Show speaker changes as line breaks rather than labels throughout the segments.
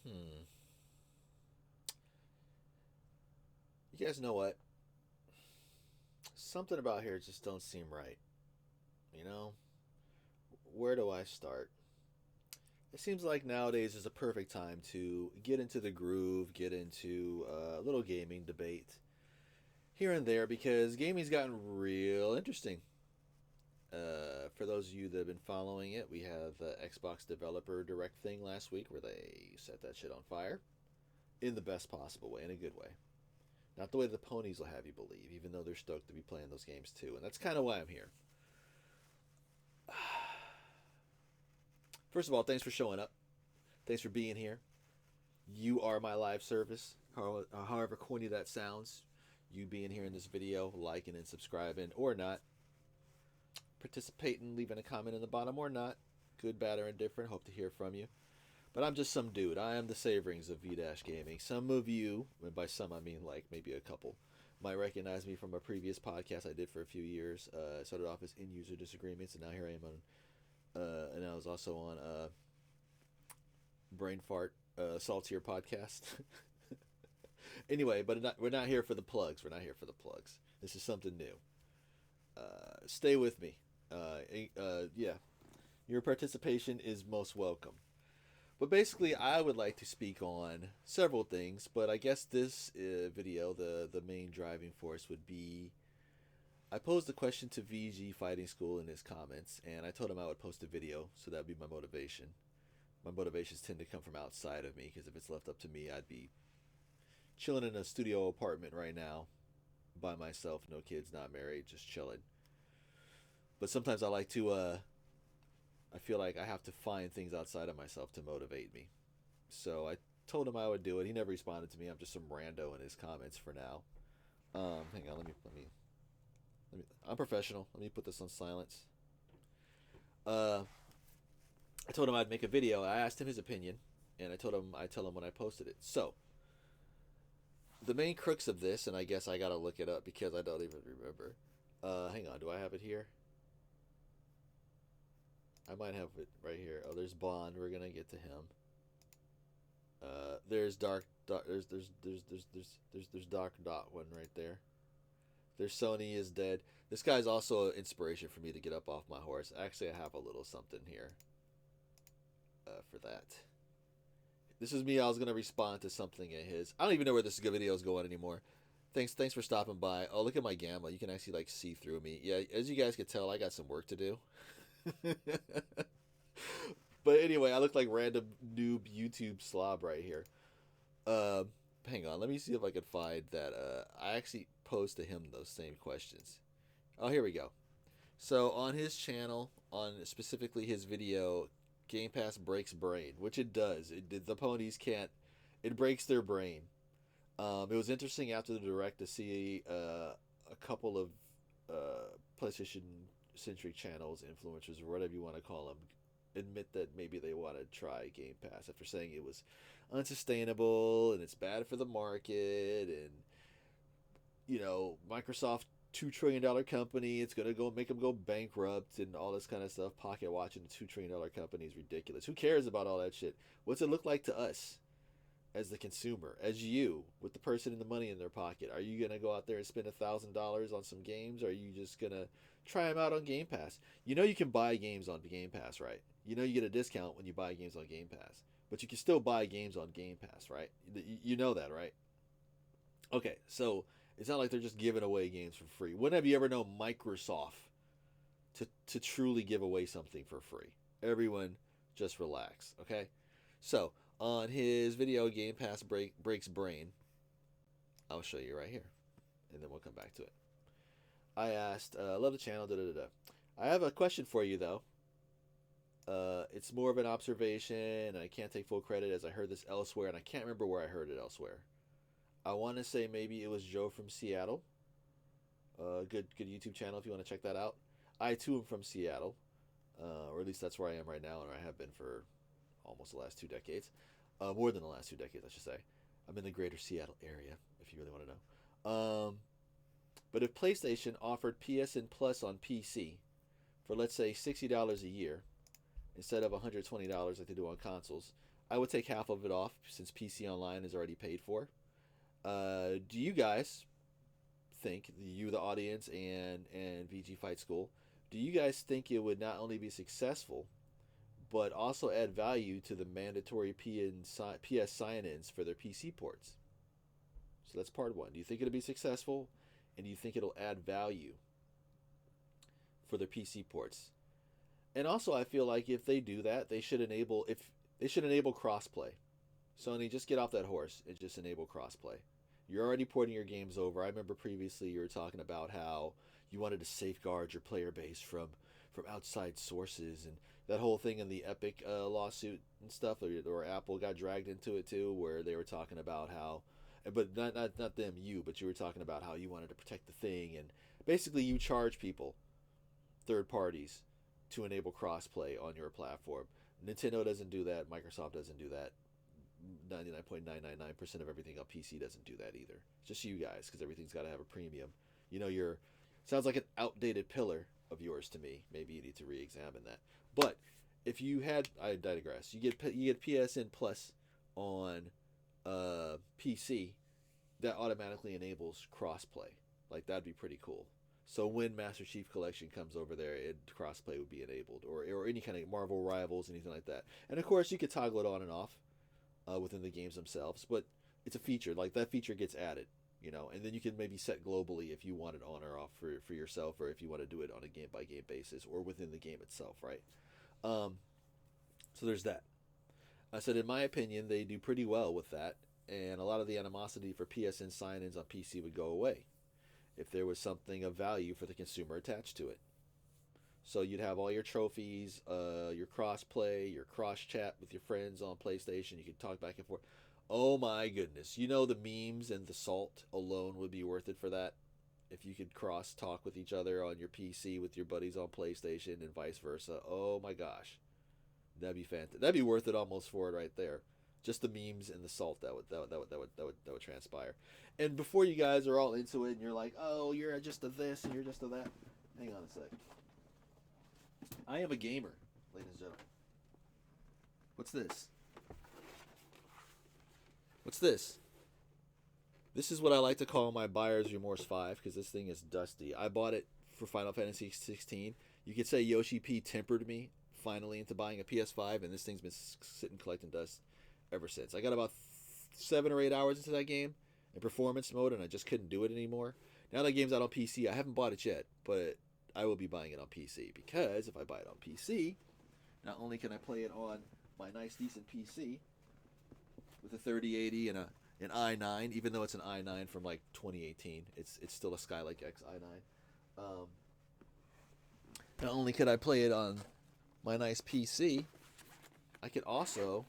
Hmm. You guys know what? Something about here just don't seem right. You know? Where do I start? It seems like nowadays is a perfect time to get into the groove, get into a little gaming debate here and there because gaming's gotten real interesting. For those of you that have been following it, we had the Xbox Developer Direct thing last week where they set that shit on fire in the best possible way, in a good way. Not the way the ponies will have you believe, even though they're stoked to be playing those games too. And that's kind of why I'm here. First of all, thanks for showing up. Thanks for being here. You are my live service, however corny that sounds. You being here in this video, liking and subscribing, or not, participating, leaving a comment in the bottom, or not. Good, bad, or indifferent. Hope to hear from you. But I'm just some dude. I am the Saverings of V-Gaming. Some of you, and by some I mean like maybe a couple, might recognize me from a previous podcast I did for a few years. Started off as in-user disagreements, and now here I am on, and I was also on Brain Fart, Saltier podcast. Anyway, but we're not here for the plugs. We're not here for the plugs. This is something new. Stay with me. Yeah, your participation is most welcome. But basically, I would like to speak on several things, but I guess this video, the main driving force would be I posed a question to VG Fighting School in his comments, and I told him I would post a video, so that would be my motivation. My motivations tend to come from outside of me, because if it's left up to me, I'd be chilling in a studio apartment right now by myself, no kids, not married, just chilling. But sometimes I feel like I have to find things outside of myself to motivate me. So I told him I would do it. He never responded to me. I'm just some rando in his comments for now. Hang on, let me. I'm professional. Let me put this on silence. Uh, I told him I'd make a video. I asked him his opinion, and I told him I'd tell him when I posted it. So the main crux of this, and I guess I gotta look it up because I don't even remember. Hang on, do I have it here? I might have it right here. Oh, there's Bond. We're gonna get to him. There's there's Dark Dot one right there. There's Sony is dead. This guy's also an inspiration for me to get up off my horse. Actually, I have a little something here for that. This is me. I was gonna respond to something at his. I don't even know where this video is going anymore. Thanks for stopping by. Oh, look at my gamma. You can actually like see through me. Yeah, as you guys can tell, I got some work to do. But anyway, I look like random noob YouTube slob right here. Uh, Hang on, let me see if I can find that. I actually posed to him those same questions. Oh, here we go. So on his channel, on specifically his video, Game Pass breaks brain, which it does. The ponies can't. It breaks their brain. It was interesting after the direct to see a couple of PlayStation centric channels, influencers, or whatever you want to call them, admit that maybe they want to try Game Pass after saying it was unsustainable and it's bad for the market and Microsoft $2 trillion company, it's gonna go make them go bankrupt and all this kind of stuff. Pocket watching a $2 trillion company is ridiculous. Who cares about all that shit? What's it look like to us as the consumer, as you with the person in the money in their pocket? Are you gonna go out there and spend $1,000 on some games? Or are you just gonna try them out on Game Pass? You know you can buy games on Game Pass, right? You know you get a discount when you buy games on Game Pass, but you can still buy games on Game Pass, right? You know that, right? Okay, so it's not like they're just giving away games for free. When have you ever known Microsoft to truly give away something for free? Everyone, just relax, okay? So on his video, Game Pass breaks brain. I'll show you right here, and then we'll come back to it. I asked, love the channel, da da da. I have a question for you though. It's more of an observation, and I can't take full credit as I heard this elsewhere, and I can't remember where I heard it elsewhere. I want to say maybe it was Joe from Seattle. Good YouTube channel if you want to check that out. I too am from Seattle, or at least that's where I am right now, and I have been for almost the last 2 decades. More than the last 2 decades, I should say. I'm in the greater Seattle area, if you really want to know. But if PlayStation offered PSN Plus on PC for, let's say, $60 a year instead of $120 like they do on consoles, I would take half of it off since PC Online is already paid for. Do you guys think, you the audience and VG Fight School, do you guys think it would not only be successful but also add value to the mandatory PS sign-ins for their PC ports? So that's part one. Do you think it'll be successful, and do you think it'll add value for their PC ports? And also, I feel like if they do that, they should enable crossplay. Sony, just get off that horse and just enable crossplay. You're already porting your games over. I remember previously you were talking about how you wanted to safeguard your player base from outside sources, and that whole thing in the Epic lawsuit and stuff, or Apple got dragged into it too, where they were talking about how, but not them, but you were talking about how you wanted to protect the thing, and basically you charge people, third parties, to enable crossplay on your platform. Nintendo doesn't do that. Microsoft doesn't do that. 99.999% of everything on PC doesn't do that either. It's just you guys, because everything's got to have a premium. You know, sounds like an outdated pillar of yours to me. Maybe you need to re-examine that. But if you had, I digress. You get PSN Plus on PC, that automatically enables crossplay. Like, that'd be pretty cool. So when Master Chief Collection comes over there, crossplay would be enabled, or any kind of Marvel Rivals, anything like that. And of course, you could toggle it on and off within the games themselves, but it's a feature. Like, that feature gets added, and then you can maybe set globally if you want it on or off for yourself, or if you want to do it on a game by game basis or within the game itself, right? So there's that. I said, in my opinion, they do pretty well with that, and a lot of the animosity for PSN sign-ins on PC would go away if there was something of value for the consumer attached to it. So you'd have all your trophies, your cross-play, your cross-chat with your friends on PlayStation. You could talk back and forth. Oh my goodness. The memes and the salt alone would be worth it for that. If you could cross-talk with each other on your PC with your buddies on PlayStation and vice versa. Oh my gosh. That'd be fantastic. That'd be worth it almost for it right there. Just the memes and the salt that would transpire. And before you guys are all into it and you're like, oh, you're just a this and you're just a that. Hang on a sec. I am a gamer, ladies and gentlemen. What's this? What's this? This is what I like to call my Buyer's Remorse 5, because this thing is dusty. I bought it for Final Fantasy 16. You could say Yoshi P tempered me finally into buying a PS5, and this thing's been sitting collecting dust ever since. I got about 7 or 8 hours into that game in performance mode, and I just couldn't do it anymore. Now that game's out on PC, I haven't bought it yet, but I will be buying it on PC, because if I buy it on PC, not only can I play it on my nice, decent PC with a 3080 and an i9, even though it's an i9 from like 2018, it's still a Skylake X i9. Not only could I play it on my nice PC, I could also,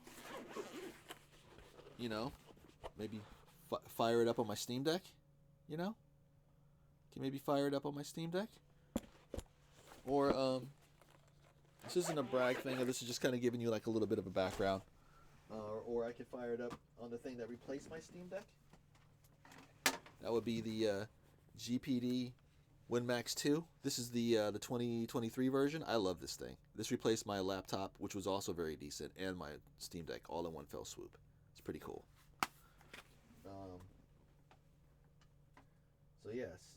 maybe fire it up on my Steam Deck. Can maybe fire it up on my Steam Deck. Or, this isn't a brag thing, this is just kind of giving you like a little bit of a background. Or I could fire it up on the thing that replaced my Steam Deck. That would be the GPD WinMax 2. This is the 2023 version. I love this thing. This replaced my laptop, which was also very decent, and my Steam Deck all in one fell swoop. It's pretty cool. So yes.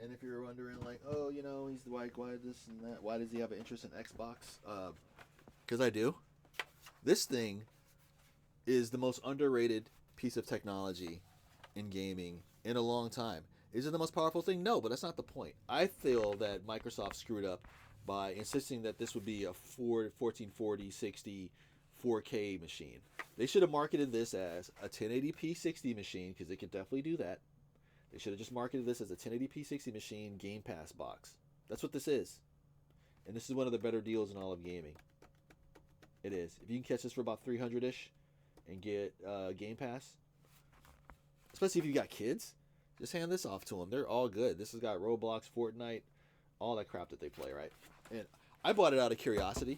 And if you're wondering, like, oh, he's why this and that? Why does he have an interest in Xbox? Because I do. This thing is the most underrated piece of technology in gaming in a long time. Is it the most powerful thing? No, but that's not the point. I feel that Microsoft screwed up by insisting that this would be a 1440, 60, 4K machine. They should have marketed this as a 1080p 60 machine, because they could definitely do that. They should have just marketed this as a 1080p 60 machine Game Pass box. That's what this is. And this is one of the better deals in all of gaming. It is. If you can catch this for about 300-ish and get Game Pass, especially if you got kids, just hand this off to them. They're all good. This has got Roblox, Fortnite, all that crap that they play, right? And I bought it out of curiosity,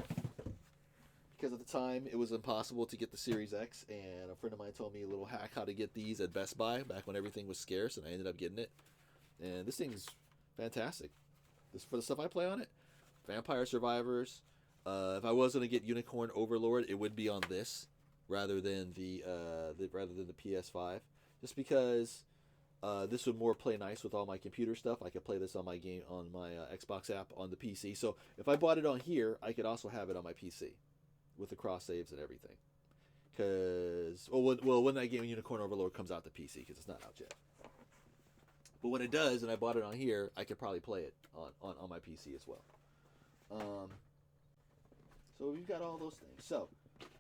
because at the time it was impossible to get the Series X, and a friend of mine told me a little hack how to get these at Best Buy back when everything was scarce, and I ended up getting it. And this thing's fantastic. This, for the stuff I play on it, Vampire Survivors. If I was going to get Unicorn Overlord, it would be on this. rather than the PS5, just because this would more play nice with all my computer stuff. I could play this on my Xbox app on the PC. So if I bought it on here, I could also have it on my PC with the cross saves and everything. Because when that game Unicorn Overlord comes out to PC, because it's not out yet. But when it does, and I bought it on here, I could probably play it on my PC as well. Um, so we've got all those things. So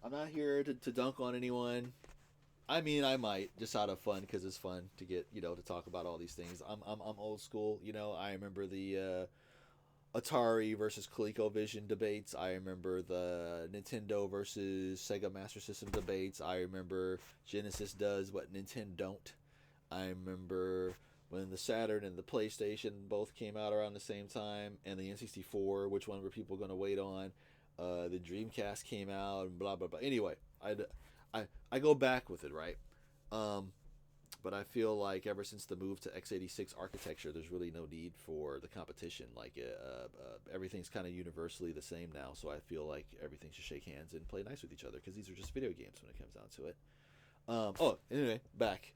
I'm not here to dunk on anyone. I mean, I might just out of fun because it's fun to get to talk about all these things. I'm old school. I remember the Atari versus ColecoVision debates. I remember the Nintendo versus Sega Master System debates. I remember Genesis does what Nintendo don't. I remember when the Saturn and the PlayStation both came out around the same time, and the N64, which one were people going to wait on? The Dreamcast came out, and blah blah blah. Anyway, I go back with it, right? But I feel like ever since the move to x86 architecture, there's really no need for the competition. Like everything's kind of universally the same now, so I feel like everything should shake hands and play nice with each other because these are just video games when it comes down to it. Anyway, back.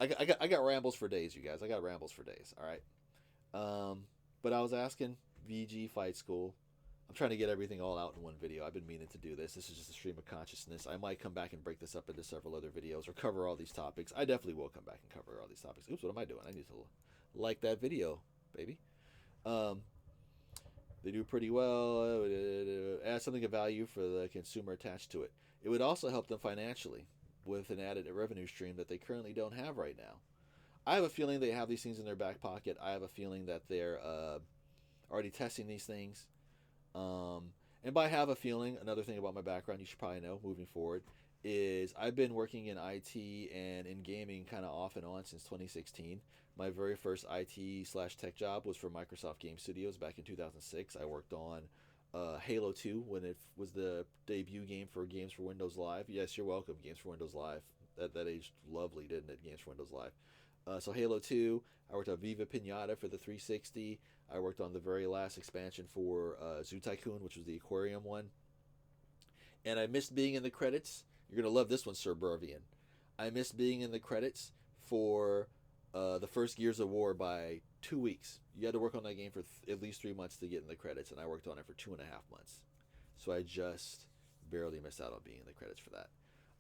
I got rambles for days, you guys. I got rambles for days. All right. But I was asking VG Fight School. I'm trying to get everything all out in one video. I've been meaning to do this. This is just a stream of consciousness. I might come back and break this up into several other videos or cover all these topics. I definitely will come back and cover all these topics. Oops, what am I doing? I need to like that video, baby. They do pretty well. Add something of value for the consumer attached to it. It would also help them financially with an added revenue stream that they currently don't have right now. I have a feeling they have these things in their back pocket. I have a feeling that they're already testing these things. And by have a feeling, another thing about my background you should probably know moving forward is I've been working in IT and in gaming kind of off and on since 2016. My very first IT/tech job was for Microsoft Game Studios back in 2006. I worked on Halo 2 when it was the debut game for Games for Windows Live. Yes, you're welcome, Games for Windows Live. That aged lovely, didn't it? Games for Windows Live. So Halo 2, I worked on Viva Pinata for the 360. I worked on the very last expansion for Zoo Tycoon, which was the aquarium one. And I missed being in the credits. You're going to love this one, Sir Burvian. I missed being in the credits for the first Gears of War by 2 weeks. You had to work on that game for at least 3 months to get in the credits, and I worked on it for 2.5 months. So I just barely missed out on being in the credits for that.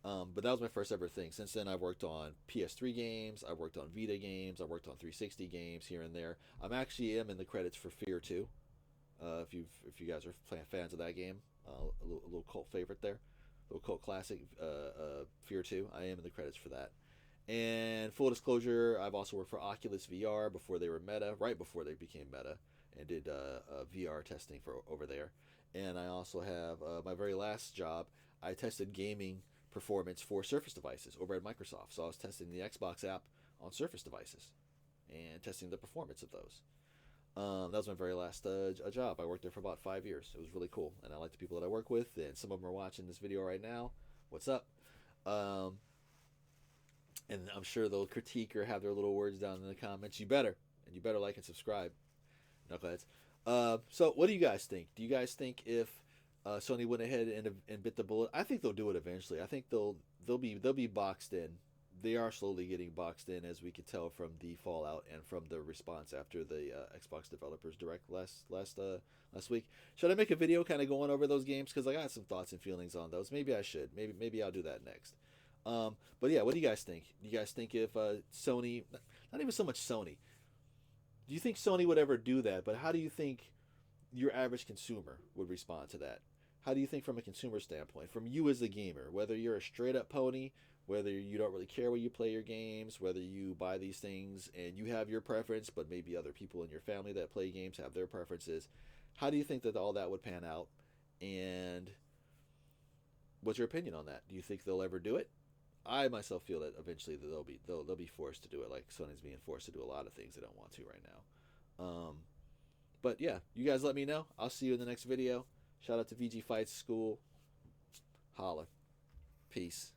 But that was my first ever thing. Since then, I've worked on PS3 games, I've worked on Vita games, I've worked on 360 games here and there. I'm actually in the credits for Fear 2. If you guys are fans of that game, a little cult favorite there, a little cult classic, Fear 2. I am in the credits for that. And full disclosure, I've also worked for Oculus VR before they were Meta, right before they became Meta, and did VR testing for over there. And I also have my very last job. I tested gaming performance for Surface devices over at Microsoft. So I was testing the Xbox app on Surface devices and testing the performance of those. That was my very last job. I worked there for about 5 years. It was really cool, and I like the people that I work with, and some of them are watching this video right now. What's up? And I'm sure they'll critique or have their little words down in the comments. You better like and subscribe, knuckleheads. So what do you guys think? Do you guys think if Sony went ahead and bit the bullet? I think they'll do it eventually. I think they'll be boxed in. They are slowly getting boxed in, as we could tell from the fallout and from the response after the Xbox Developers Direct last week. Should I make a video kind of going over those games? Because I got some thoughts and feelings on those. Maybe I should. Maybe I'll do that next. But yeah, what do you guys think? Do you guys think if Sony, not even so much Sony, do you think Sony would ever do that? But how do you think your average consumer would respond to that? How do you think from a consumer standpoint, from you as a gamer, whether you're a straight up pony, whether you don't really care where you play your games, whether you buy these things and you have your preference, but maybe other people in your family that play games have their preferences, how do you think that all that would pan out? And what's your opinion on that? Do you think they'll ever do it? I myself feel that eventually they'll be forced to do it, like Sony's being forced to do a lot of things they don't want to right now. But yeah, you guys let me know. I'll see you in the next video. Shout out to VG Fights School. Holla. Peace.